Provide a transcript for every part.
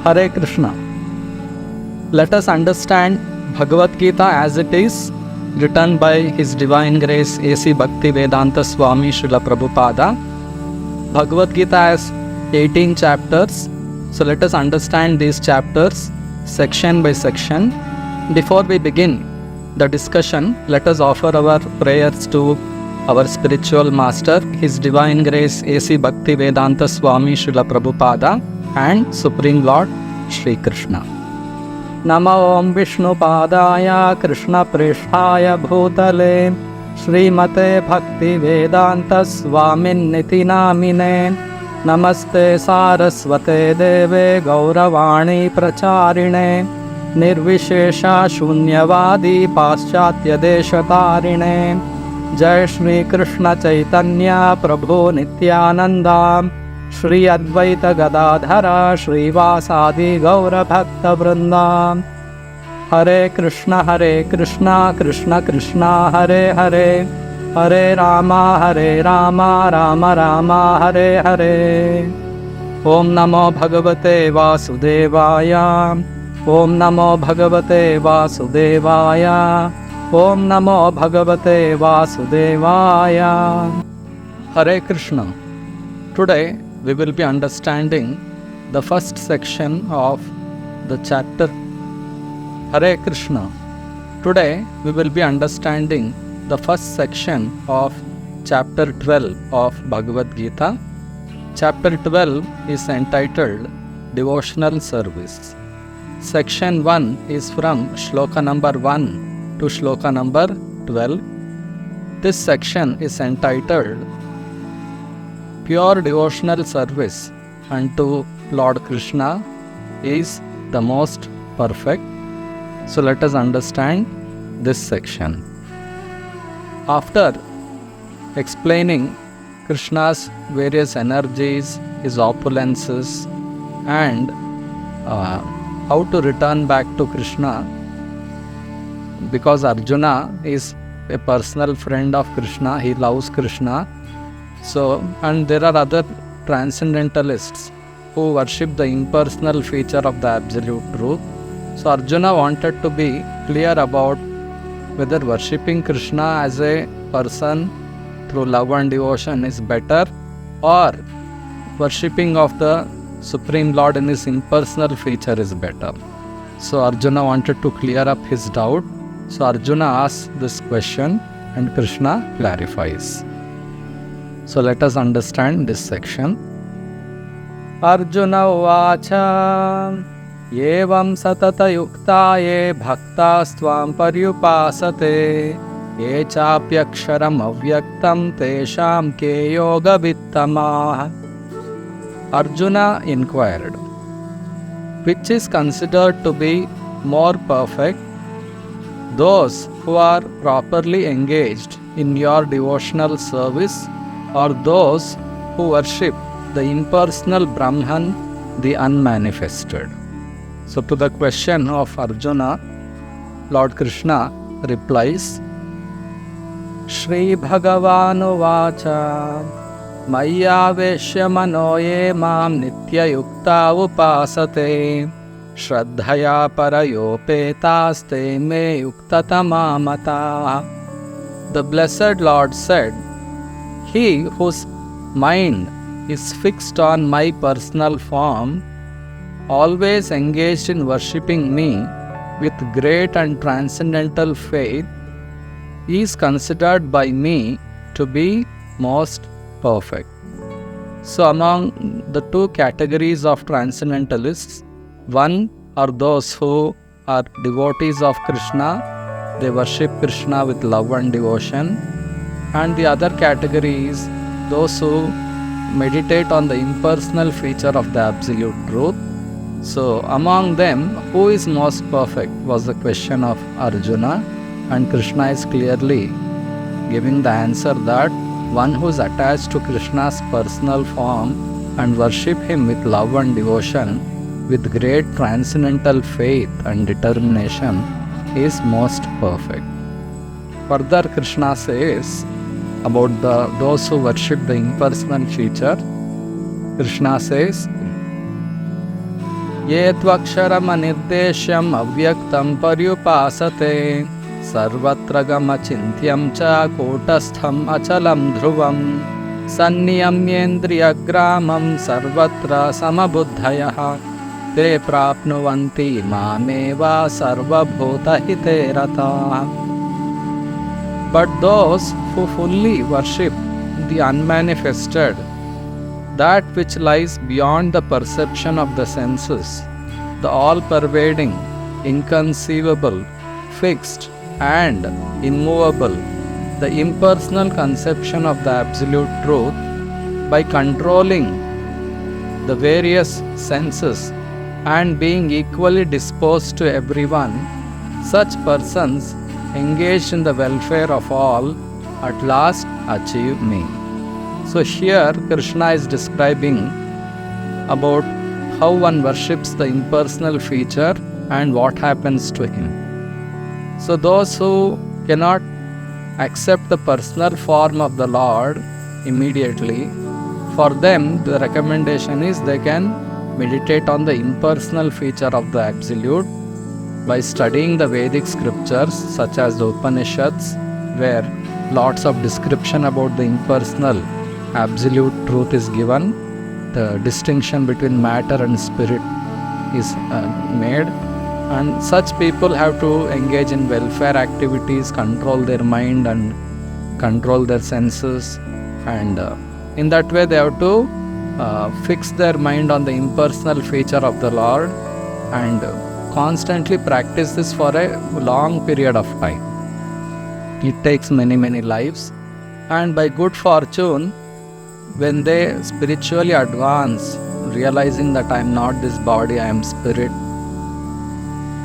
Hare Krishna. Let us understand Bhagavad Gita as it is, written by His Divine Grace A.C. Bhaktivedanta Swami Srila Prabhupada. Bhagavad Gita has 18 chapters. So let us understand these chapters section by section. Before we begin the discussion, let us offer our prayers to our spiritual master, His Divine Grace A.C. Bhaktivedanta Swami Srila Prabhupada and Supreme Lord Shri Krishna. Namo Om Vishnu Padaya Krishna Prishthaya Bhutale Srimate Bhakti Vedanta Swamin Niti Namine Namaste Saraswate Deve Gauravani Pracharine Nirvishesha Shunyavadi Paschatya Deshatarine Jai Shri Krishna Chaitanya Prabhu Nityananda Shri Advaita Gadadhara Shri Vasadi Gaura Bhakta Vrinda Hare Krishna Krishna Krishna Hare Hare Hare Rama Rama Rama Hare Hare Om Namo Bhagavate Vasudevaya Om Namo Bhagavate Vasudevaya Om Namo Bhagavate Vasudevaya. Hare Krishna. Today we will be understanding the first section of the chapter. Hare Krishna. Today we will be understanding the first section of chapter 12 of Bhagavad Gita. Chapter 12 is entitled Devotional Service. Section 1 is from Shloka number 1 to Shloka number 12. This section is entitled Pure Devotional Service unto Lord Krishna is the most perfect. So let us understand this section. After explaining Krishna's various energies, his opulences, and how to return back to Krishna, because Arjuna is a personal friend of Krishna, he loves Krishna. So, and there are other transcendentalists who worship the impersonal feature of the absolute truth. So Arjuna wanted to be clear about whether worshipping Krishna as a person through love and devotion is better, or worshipping of the Supreme Lord in his impersonal feature is better. So Arjuna wanted to clear up his doubt. So Arjuna asks this question and Krishna clarifies. So let us understand this section. Arjuna Vacha Yevam Satata Yukta Ye Bhaktastvām Paryupasate Ye Chapyaksharam Avyaktam Tesham Ke Yoga Vittamah. Arjuna inquired, which is considered to be more perfect, those who are properly engaged in your devotional service, or those who worship the impersonal Brahman, the unmanifested? So to the question of Arjuna, Lord Krishna replies, Shri Bhagavanu Vacha Mayyaveshya manoye mam nitya yukta upasate Shraddhaya parayopetaste me yuktatamamata. The blessed Lord said, he whose mind is fixed on my personal form, always engaged in worshipping me with great and transcendental faith, is considered by me to be most perfect. So among the two categories of transcendentalists, one are those who are devotees of Krishna, they worship Krishna with love and devotion, and the other category is those who meditate on the impersonal feature of the absolute truth. So among them, who is most perfect was the question of Arjuna, and Krishna is clearly giving the answer that one who is attached to Krishna's personal form and worship him with love and devotion, with great transcendental faith and determination, is most perfect. Further, Krishna says about those who worship the impersonal feature, Krishna says, Ye tvaksharam anirdeshyam avyaktam paryupasate sarvatra gamachintyam cha kotastham achalam dhruvam sanniyamyendriyagramam sarvatra samabuddhayaha te prapnuvanti mameva sarvabhutahite rataha. But those who fully worship the unmanifested, that which lies beyond the perception of the senses, the all-pervading, inconceivable, fixed and immovable, the impersonal conception of the absolute truth, by controlling the various senses and being equally disposed to everyone, such persons engaged in the welfare of all at last achieve me. So here Krishna is describing about how one worships the impersonal feature and what happens to him. So those who cannot accept the personal form of the Lord immediately, for them the recommendation is they can meditate on the impersonal feature of the Absolute by studying the Vedic scriptures such as the Upanishads, where lots of description about the impersonal absolute truth is given. The distinction between matter and spirit is made, and such people have to engage in welfare activities, control their mind and control their senses, and in that way they have to fix their mind on the impersonal feature of the Lord and constantly practice this for a long period of time. It takes many lives, and by good fortune, when they spiritually advance, realizing that I am not this body, I am spirit,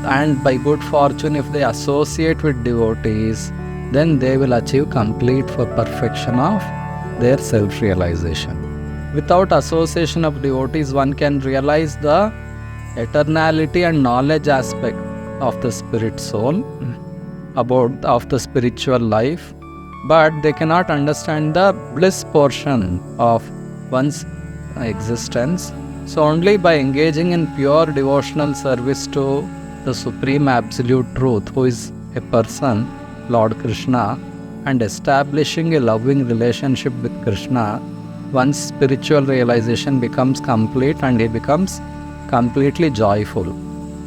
and by good fortune if they associate with devotees, then they will achieve complete perfection of their self-realization. Without association of devotees, one can realize the eternality and knowledge aspect of the spirit soul, of the spiritual life, but they cannot understand the bliss portion of one's existence. So only by engaging in pure devotional service to the Supreme Absolute Truth, who is a person, Lord Krishna, and establishing a loving relationship with Krishna, one's spiritual realization becomes complete and he becomes completely joyful.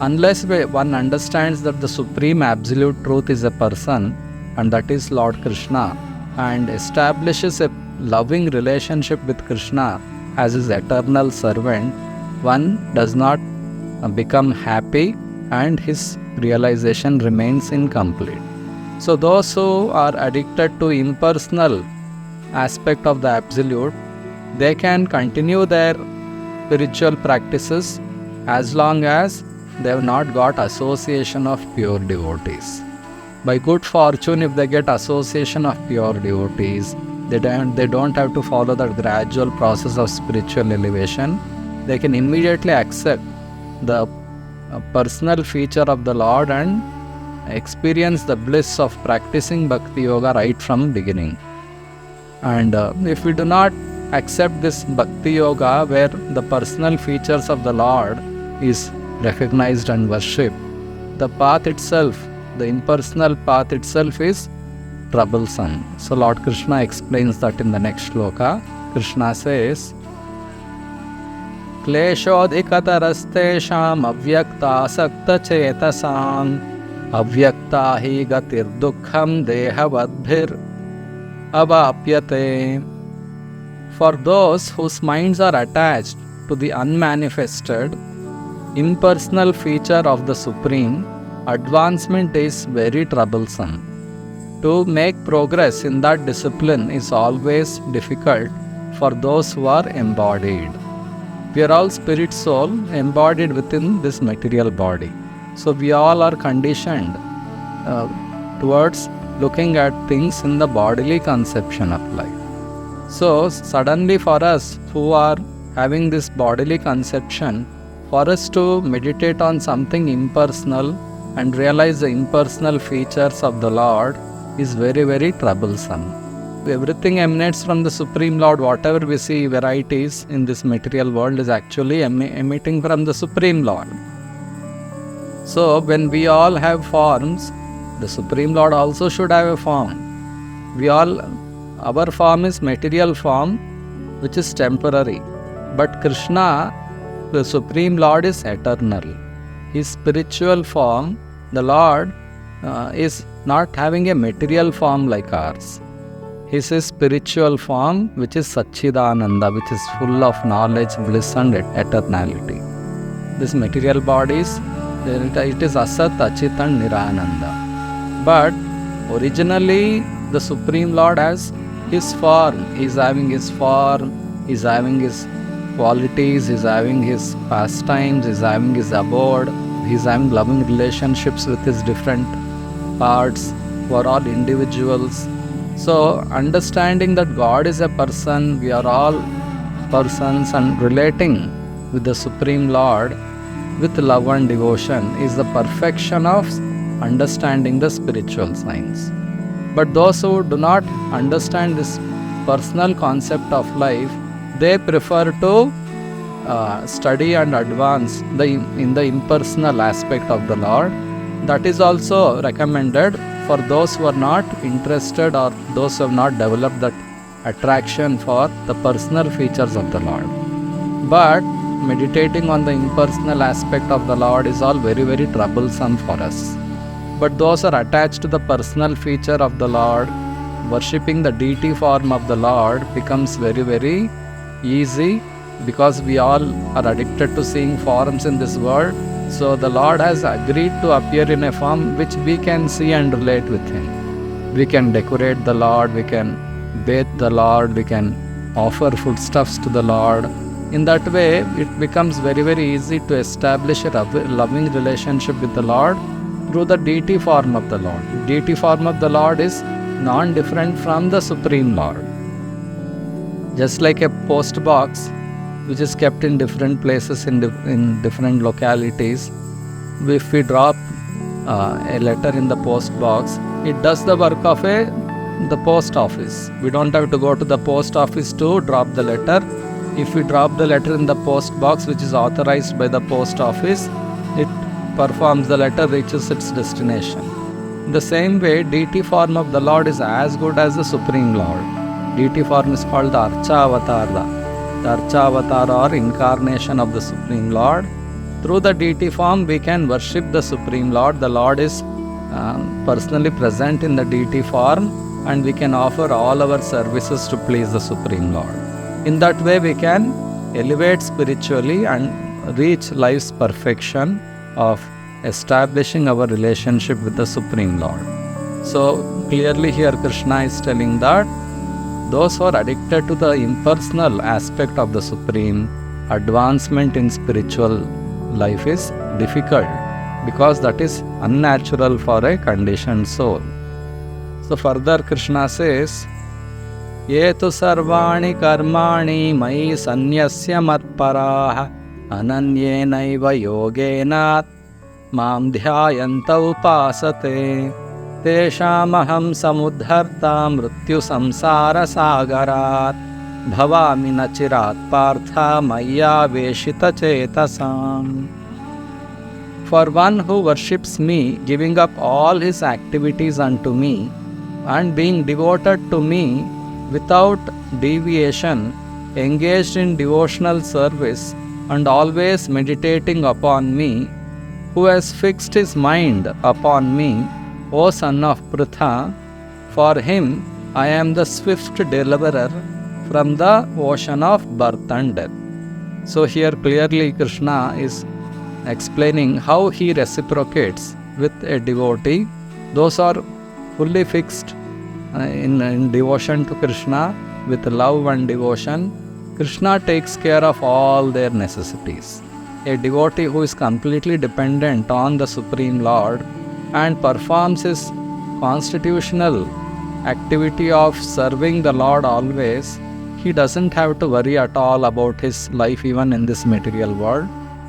Unless one understands that the Supreme Absolute Truth is a person, and that is Lord Krishna, and establishes a loving relationship with Krishna as his eternal servant, one does not become happy and his realization remains incomplete. So those who are addicted to impersonal aspect of the Absolute, they can continue their spiritual practices as long as they have not got association of pure devotees. By good fortune, if they get association of pure devotees, they don't have to follow the gradual process of spiritual elevation. They can immediately accept the personal feature of the Lord and experience the bliss of practicing Bhakti Yoga right from beginning. And if we do not accept this Bhakti Yoga where the personal features of the Lord is recognized and worshipped, the path itself, the impersonal path itself is troublesome. So Lord Krishna explains that in the next shloka. Krishna says, Kleshodikatarastesham avyakta sakta chetasam avyakta hi gatir dukkham dehavadbhir avapyate. For those whose minds are attached to the unmanifested, impersonal feature of the Supreme, advancement is very troublesome. To make progress in that discipline is always difficult for those who are embodied. We are all spirit soul embodied within this material body. So we all are conditioned towards looking at things in the bodily conception of life. So suddenly for us who are having this bodily conception, for us to meditate on something impersonal and realize the impersonal features of the Lord is very troublesome. everything emanates from the Supreme Lord. Whatever we see varieties in this material world is actually emitting from the Supreme Lord. So when we all have forms, the Supreme Lord also should have a form. Our form is material form, which is temporary. But Krishna, the Supreme Lord, is eternal. His spiritual form, the Lord, is not having a material form like ours. His spiritual form, which is Satchidananda, which is full of knowledge, bliss and eternality. This material bodies, it is Asat, Achit and Nirananda. But originally, the Supreme Lord has His form. He is having His form, He is having His qualities, He is having His pastimes, He is having His abode, He is having loving relationships with His different parts who are all individuals. So, understanding that God is a person, we are all persons, and relating with the Supreme Lord with love and devotion is the perfection of understanding the spiritual science. But those who do not understand this personal concept of life, they prefer to study and advance in the impersonal aspect of the Lord. That is also recommended for those who are not interested or those who have not developed that attraction for the personal features of the Lord. But meditating on the impersonal aspect of the Lord is all very, very troublesome for us. But those who are attached to the personal feature of the Lord, worshipping the deity form of the Lord becomes very, very easy, because we all are addicted to seeing forms in this world. So the Lord has agreed to appear in a form which we can see and relate with Him. We can decorate the Lord, we can bathe the Lord, we can offer foodstuffs to the Lord. In that way, it becomes very, very easy to establish a loving relationship with the Lord through the deity form of the Lord. Deity form of the Lord is non-different from the Supreme Lord. Just like a post box which is kept in different places in different localities, if we drop a letter in the post box, it does the work of the post office. We don't have to go to the post office to drop the letter. If we drop the letter in the post box, which is authorized by the post office, it performs, the letter reaches its destination. In the same way, deity form of the Lord is as good as the Supreme Lord. Deity form is called the Archa-avatara. The Archa-avatara or incarnation of the Supreme Lord. Through the deity form, we can worship the Supreme Lord. The Lord is personally present in the deity form, and we can offer all our services to please the Supreme Lord. In that way, we can elevate spiritually and reach life's perfection of establishing our relationship with the Supreme Lord. So clearly here Krishna is telling that those who are addicted to the impersonal aspect of the Supreme, advancement in spiritual life is difficult, because that is unnatural for a conditioned soul. So further Krishna says, Ye tu sarvani karmani mai sanyasya matparaha ananyenaiva yogena mam dhyayanta upasate teshamaham samudharta mrityu samsara sagarat bhavami nachirat partha maya veshita chetasam. For one who worships me, giving up all his activities unto me and being devoted to me without deviation, engaged in devotional service and always meditating upon me, who has fixed his mind upon me, O son of Pritha, for him I am the swift deliverer from the ocean of birth and death. So here clearly Krishna is explaining how he reciprocates with a devotee. Those are fully fixed in devotion to Krishna, with love and devotion. Krishna takes care of all their necessities. A devotee who is completely dependent on the Supreme Lord and performs his constitutional activity of serving the Lord always, he doesn't have to worry at all about his life even in this material world.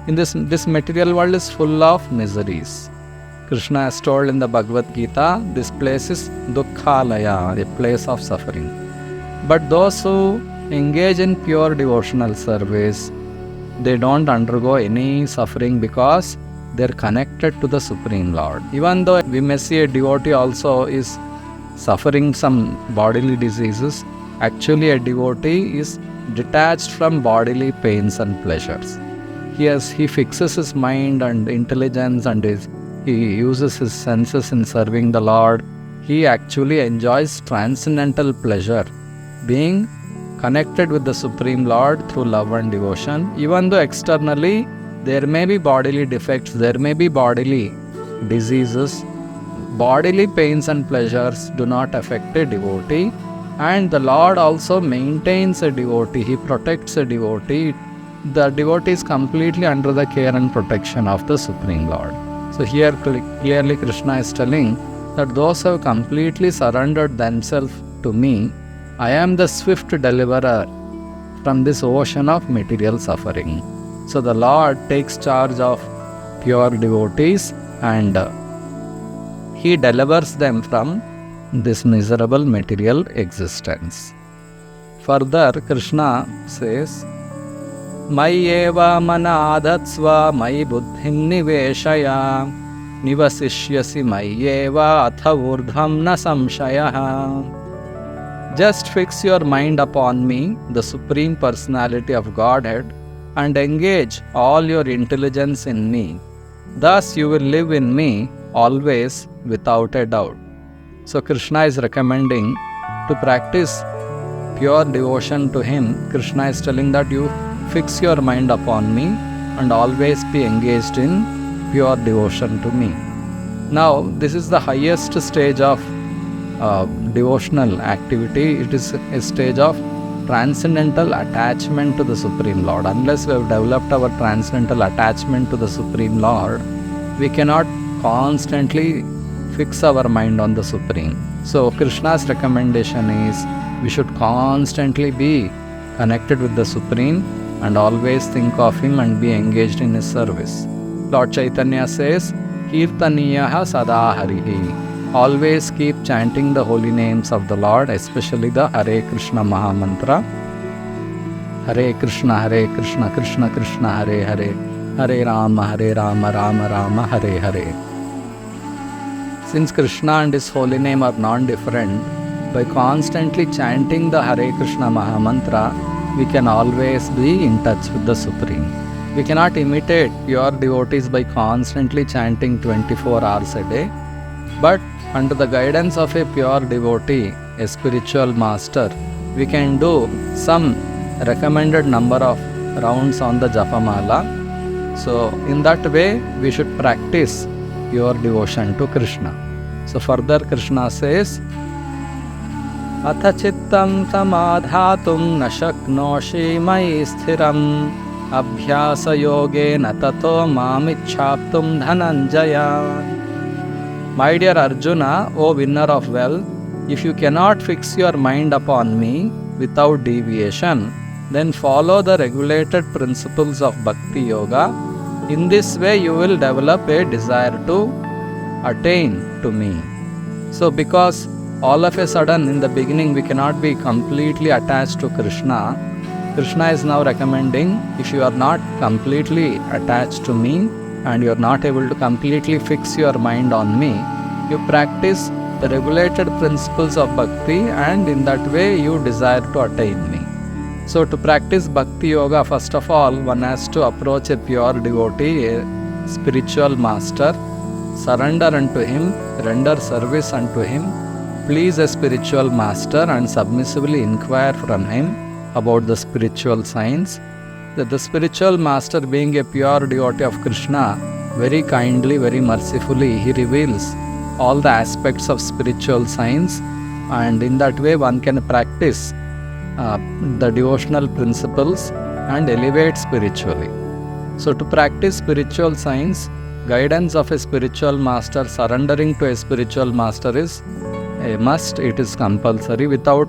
In this material world is full of miseries. Krishna has told in the Bhagavad Gita, this place is Dukkhalaya, a place of suffering. But those who engage in pure devotional service, they don't undergo any suffering because they're connected to the Supreme Lord. Even though we may see a devotee also is suffering some bodily diseases, actually a devotee is detached from bodily pains and pleasures. He fixes his mind and intelligence and he uses his senses in serving the Lord. He actually enjoys transcendental pleasure, being connected with the Supreme Lord through love and devotion. Even though externally there may be bodily defects, there may be bodily diseases, bodily pains and pleasures do not affect a devotee. And the Lord also maintains a devotee, He protects a devotee. The devotee is completely under the care and protection of the Supreme Lord. So here clearly Krishna is telling that those who have completely surrendered themselves to me, I am the swift deliverer from this ocean of material suffering. So the Lord takes charge of pure devotees and He delivers them from this miserable material existence. Further, Krishna says, Mayyeva mana adatsva mai buddhim niveshaya nivasishyasi mayyeva atha urdhvam na samshayaha. Just fix your mind upon me, the Supreme Personality of Godhead, and engage all your intelligence in me. Thus you will live in me always without a doubt. So Krishna is recommending to practice pure devotion to Him. Krishna is telling that you fix your mind upon me and always be engaged in pure devotion to me. Now, this is the highest stage of devotional activity. It is a stage of transcendental attachment to the Supreme Lord. Unless we have developed our transcendental attachment to the Supreme Lord, we cannot constantly fix our mind on the Supreme. So Krishna's recommendation is we should constantly be connected with the Supreme and always think of Him and be engaged in His service. Lord Chaitanya says, Kirtaniyaha sada harihi. Always keep chanting the holy names of the Lord, especially the Hare Krishna Maha Mantra. Hare Krishna, Krishna Krishna, Hare Hare, Hare Rama, Rama Rama, Hare Hare. Since Krishna and His holy name are non-different, by constantly chanting the Hare Krishna Maha Mantra, we can always be in touch with the Supreme. We cannot imitate pure devotees by constantly chanting 24 hours a day, but under the guidance of a pure devotee, a spiritual master, we can do some recommended number of rounds on the Japamala. So in that way, we should practice pure devotion to Krishna. So further Krishna says, Atha chittam samadhatum na shaknoshi mai sthiram abhyasa yogena tato mamichhaptum dhananjaya. My dear Arjuna, O winner of wealth, if you cannot fix your mind upon me without deviation, then follow the regulated principles of Bhakti Yoga. In this way, you will develop a desire to attain to me. So, because all of a sudden in the beginning we cannot be completely attached to Krishna, Krishna is now recommending, if you are not completely attached to me and you are not able to completely fix your mind on me, you practice the regulated principles of bhakti and in that way you desire to attain me. So to practice Bhakti Yoga, first of all, one has to approach a pure devotee, a spiritual master, surrender unto him, render service unto him, please a spiritual master and submissively inquire from him about the spiritual science. That the spiritual master, being a pure devotee of Krishna, very kindly, very mercifully, he reveals all the aspects of spiritual science, and in that way one can practice the devotional principles and elevate spiritually. So to practice spiritual science, guidance of a spiritual master, surrendering to a spiritual master is a must, it is compulsory. Without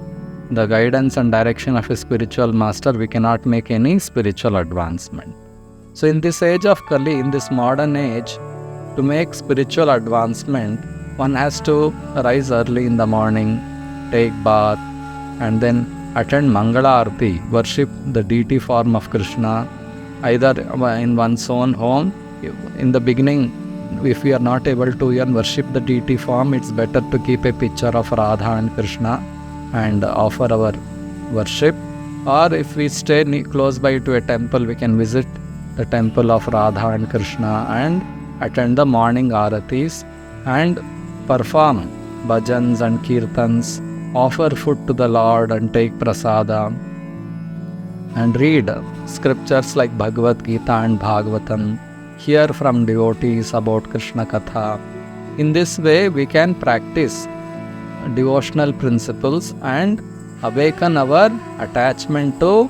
the guidance and direction of a spiritual master, we cannot make any spiritual advancement. So in this age of Kali, in this modern age, to make spiritual advancement, one has to rise early in the morning, take bath, and then attend Mangala Arati, worship the deity form of Krishna, either in one's own home. In the beginning, if we are not able to even worship the deity form, it's better to keep a picture of Radha and Krishna and offer our worship. Or if we stay close by to a temple, we can visit the temple of Radha and Krishna and attend the morning aratis and perform bhajans and kirtans, offer food to the Lord and take prasada, and read scriptures like Bhagavad Gita and Bhagavatam, hear from devotees about Krishna Katha. In this way, we can practice devotional principles and awaken our attachment to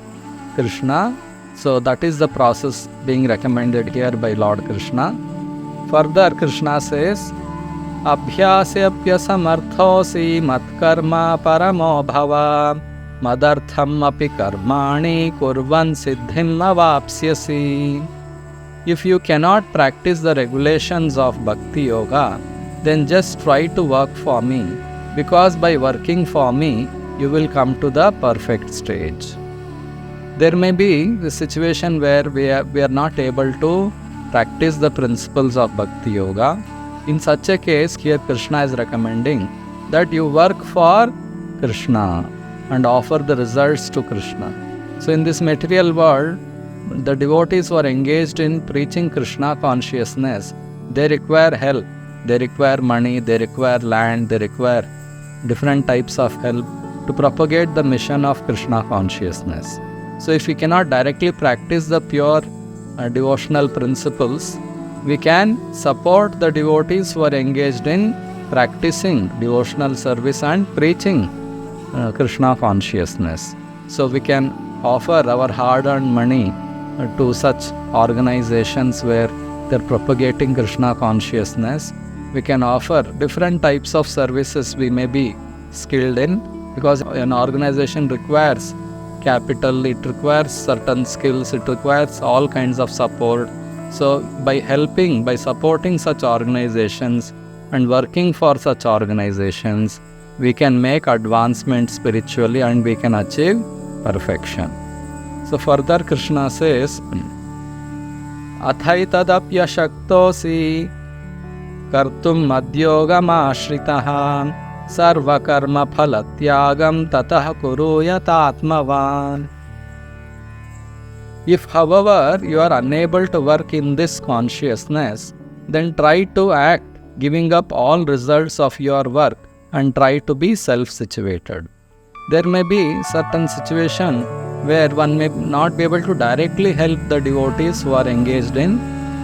Krishna. So that is the process being recommended here by Lord Krishna. Further, Krishna says, Abhyasya samarthosi matkarma paramo bhava madartham api karmani kurvan siddhim avapsyasi. If you cannot practice the regulations of Bhakti Yoga, then just try to work for me, because by working for me, you will come to the perfect stage. There may be the situation where we are not able to practice the principles of Bhakti Yoga. In such a case, here Krishna is recommending that you work for Krishna and offer the results to Krishna. So in this material world, the devotees who are engaged in preaching Krishna consciousness, they require help, they require money, they require land, they require different types of help to propagate the mission of Krishna consciousness. So if we cannot directly practice the pure devotional principles, we can support the devotees who are engaged in practicing devotional service and preaching Krishna consciousness. So we can offer our hard-earned money to such organizations where they're propagating Krishna consciousness. We can offer different types of services we may be skilled in, because an organization requires capital, it requires certain skills, it requires all kinds of support. So by supporting such organizations and working for such organizations, we can make advancement spiritually and we can achieve perfection. So further Krishna says, Athaitadapya shaktosi kartum madhyogam ashritaha sarva karma phalatyagam tatah kuruyat atmavan. If, however, you are unable to work in this consciousness, then try to act, giving up all results of your work, and try to be self-situated. There may be certain situation where one may not be able to directly help the devotees who are engaged in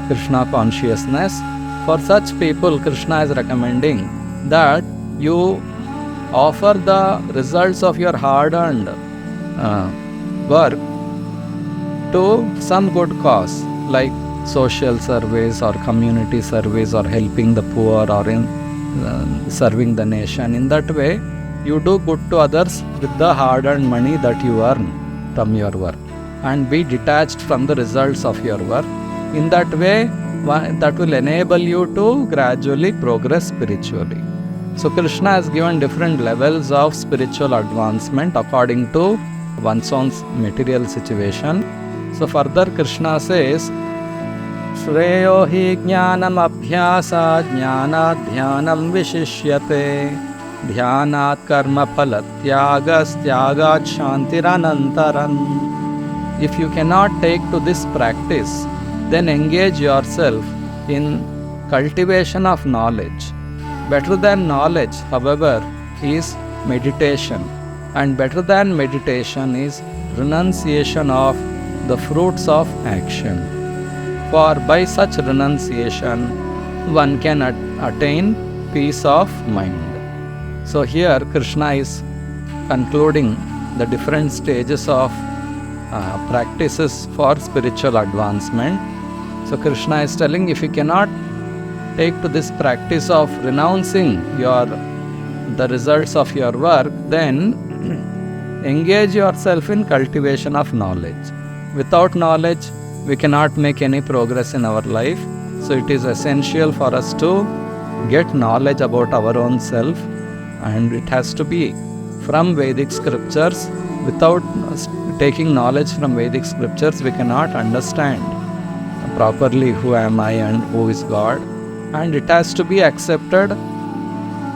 Krishna consciousness. For such people, Krishna is recommending that you offer the results of your hard-earned work to some good cause, like social service or community service or helping the poor or in serving the nation. In that way, you do good to others with the hard-earned money that you earn from your work, and be detached from the results of your work. In that way, that will enable you to gradually progress spiritually. So Krishna has given different levels of spiritual advancement according to one's own material situation. So further Krishna says, Shreyo hi jnanam abhyasa jnanat dhyanam vishishyate dhyanat karma phalatyagas tyagat shantiranantaram. If you cannot take to this practice, then engage yourself in cultivation of knowledge. Better than knowledge, however, is meditation, and better than meditation is renunciation of the fruits of action. For by such renunciation, one can attain peace of mind. So here Krishna is concluding the different stages of practices for spiritual advancement. So Krishna is telling, if you cannot take to this practice of renouncing the results of your work, then engage yourself in cultivation of knowledge. Without knowledge, we cannot make any progress in our life. So it is essential for us to get knowledge about our own self, and it has to be from Vedic scriptures without taking knowledge from Vedic scriptures, we cannot understand properly who am I and who is God. And it has to be accepted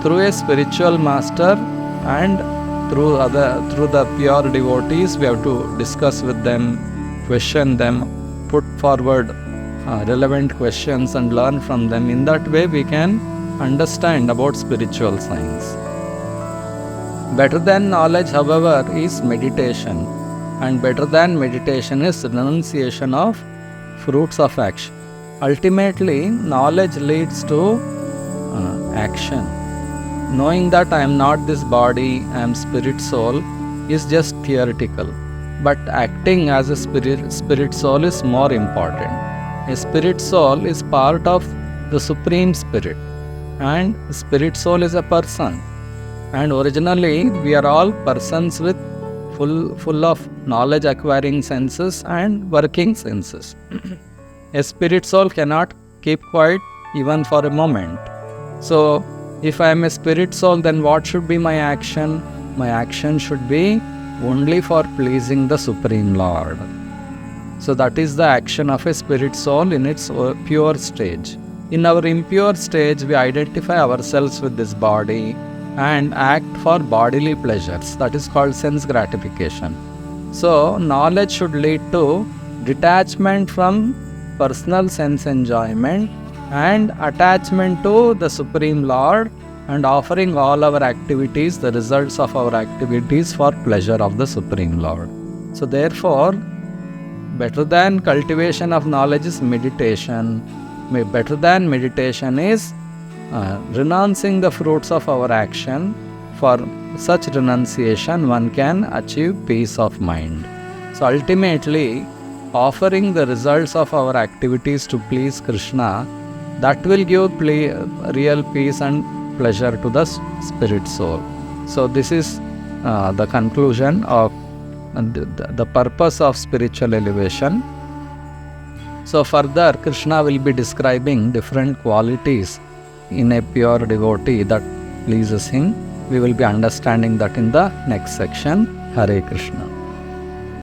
through a spiritual master and through the pure devotees. We have to discuss with them, question them, put forward relevant questions and learn from them. In that way we can understand about spiritual science. Better than knowledge, however, is meditation, and better than meditation is renunciation of fruits of action. Ultimately, knowledge leads to action. Knowing that I am not this body, I am spirit soul, is just theoretical. But acting as a spirit soul is more important. A spirit soul is part of the Supreme Spirit, and spirit soul is a person. And originally, we are all persons with full of knowledge acquiring senses and working senses. A spirit soul cannot keep quiet even for a moment. So, if I am a spirit soul, then what should be my action? My action should be only for pleasing the Supreme Lord. So that is the action of a spirit soul in its pure stage. In our impure stage, we identify ourselves with this body and act for bodily pleasures. That is called sense gratification. So knowledge should lead to detachment from personal sense enjoyment and attachment to the Supreme Lord, and offering all our activities, the results of our activities, for pleasure of the Supreme Lord. So therefore, better than cultivation of knowledge is meditation. Better than meditation is renouncing the fruits of our action. For such renunciation, one can achieve peace of mind. So ultimately, offering the results of our activities to please Krishna, that will give real peace and pleasure to the spirit soul. So this is the conclusion of the purpose of spiritual elevation. So further, Krishna will be describing different qualities in a pure devotee that pleases him. We will be understanding that in the next section. Hare Krishna.